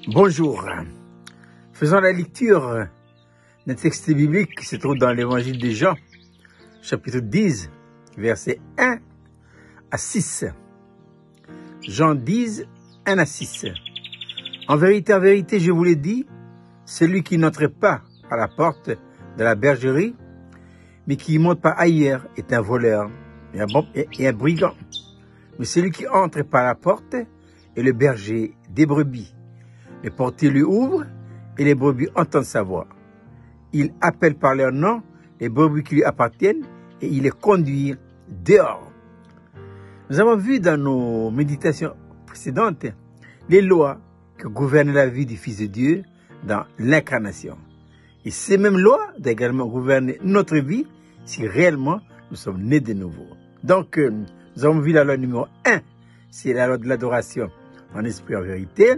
Bonjour. Faisons la lecture d'un texte biblique qui se trouve dans l'évangile de Jean, chapitre 10, versets 1 à 6. Jean 10, 1 à 6. En vérité, je vous l'ai dit, celui qui n'entre pas à la porte de la bergerie, mais qui monte par ailleurs, est un voleur et un brigand. Mais celui qui entre par la porte est le berger des brebis. Le portier lui ouvre et les brebis entendent sa voix. Il appelle par leur nom les brebis qui lui appartiennent et il les conduit dehors. Nous avons vu dans nos méditations précédentes les lois que gouvernent la vie du Fils de Dieu dans l'incarnation. Et ces mêmes lois doivent également gouverner notre vie si réellement nous sommes nés de nouveau. Donc, nous avons vu la loi numéro 1, c'est la loi de l'adoration en esprit et en vérité.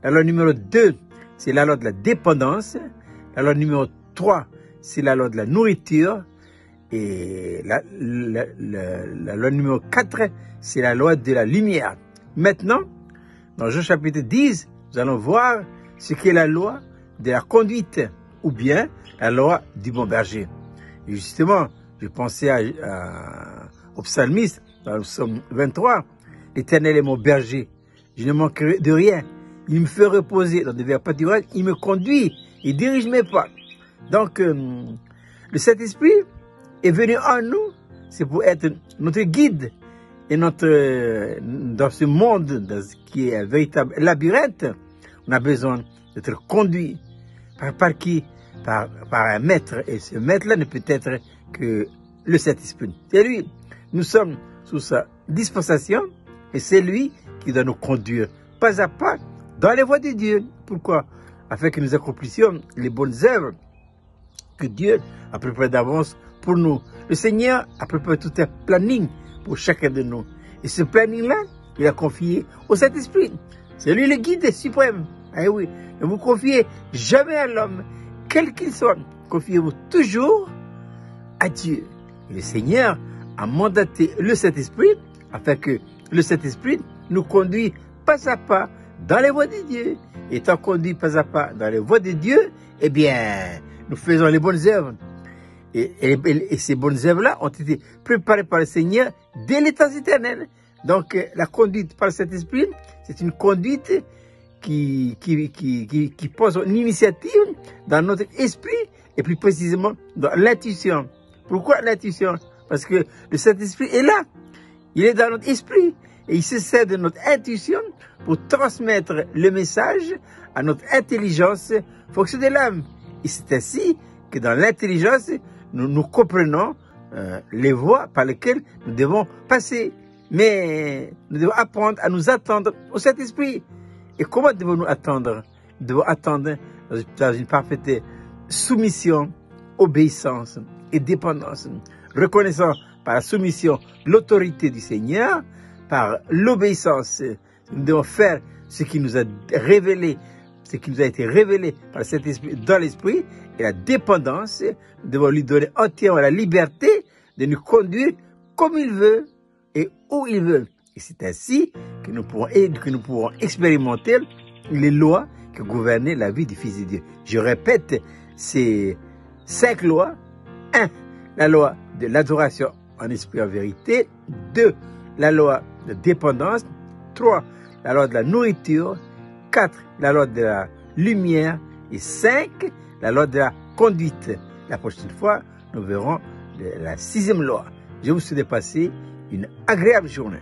La loi numéro 2, c'est la loi de la dépendance. La loi numéro 3, c'est la loi de la nourriture. Et la loi numéro 4, c'est la loi de la lumière. Maintenant, dans Jean chapitre 10, nous allons voir ce qu'est la loi de la conduite ou bien la loi du bon berger. Et justement, je pensais au psalmiste dans le psaume 23. L'Éternel est mon berger, je ne manquerai de rien. Il me fait reposer dans des verts pâturages, il me conduit, il dirige mes pas. Donc, le Saint-Esprit est venu en nous, c'est pour être notre guide. Et dans ce monde qui est un véritable labyrinthe, on a besoin d'être conduit par qui? Par un maître. Et ce maître-là ne peut être que le Saint-Esprit. C'est lui. Nous sommes sous sa dispensation et c'est lui qui doit nous conduire pas à pas dans les voies de Dieu. Pourquoi? Afin que nous accomplissions les bonnes œuvres que Dieu a préparées d'avance pour nous. Le Seigneur a préparé tout un planning pour chacun de nous. Et ce planning-là, il a confié au Saint-Esprit. C'est lui le guide suprême. Eh oui, ne vous confiez jamais à l'homme, quel qu'il soit. Confiez-vous toujours à Dieu. Et le Seigneur a mandaté le Saint-Esprit afin que le Saint-Esprit nous conduise pas à pas dans les voies de Dieu. Étant conduit pas à pas dans les voies de Dieu, eh bien, nous faisons les bonnes œuvres. Et ces bonnes œuvres-là ont été préparées par le Seigneur dès les temps éternels. Donc, la conduite par le Saint-Esprit, c'est une conduite qui pose une initiative dans notre esprit et plus précisément dans l'intuition. Pourquoi l'intuition? Parce que le Saint-Esprit est là. Il est dans notre esprit et il se sert de notre intuition pour transmettre le message à notre intelligence, fonction de l'âme. Et c'est ainsi que dans l'intelligence, nous comprenons les voies par lesquelles nous devons passer. Mais nous devons apprendre à nous attendre au Saint-Esprit. Et comment devons-nous attendre? Nous devons attendre dans une parfaite soumission, obéissance et dépendance. Reconnaissant par la soumission l'autorité du Seigneur, par l'obéissance, nous devons faire ce qui nous a révélé, ce qui nous a été révélé par le Saint-Esprit dans l'Esprit, et la dépendance, nous devons lui donner entièrement la liberté de nous conduire comme il veut et où il veut. Et c'est ainsi que nous pourrons expérimenter les lois qui gouvernent la vie du Fils de Dieu. Je répète ces 5 lois. 1. La loi de l'adoration en esprit et en vérité. 2. La loi de dépendance. 3. La loi de la nourriture. 4. La loi de la lumière. Et 5. La loi de la conduite. La prochaine fois, nous verrons la 6e loi. Je vous souhaite de passer une agréable journée.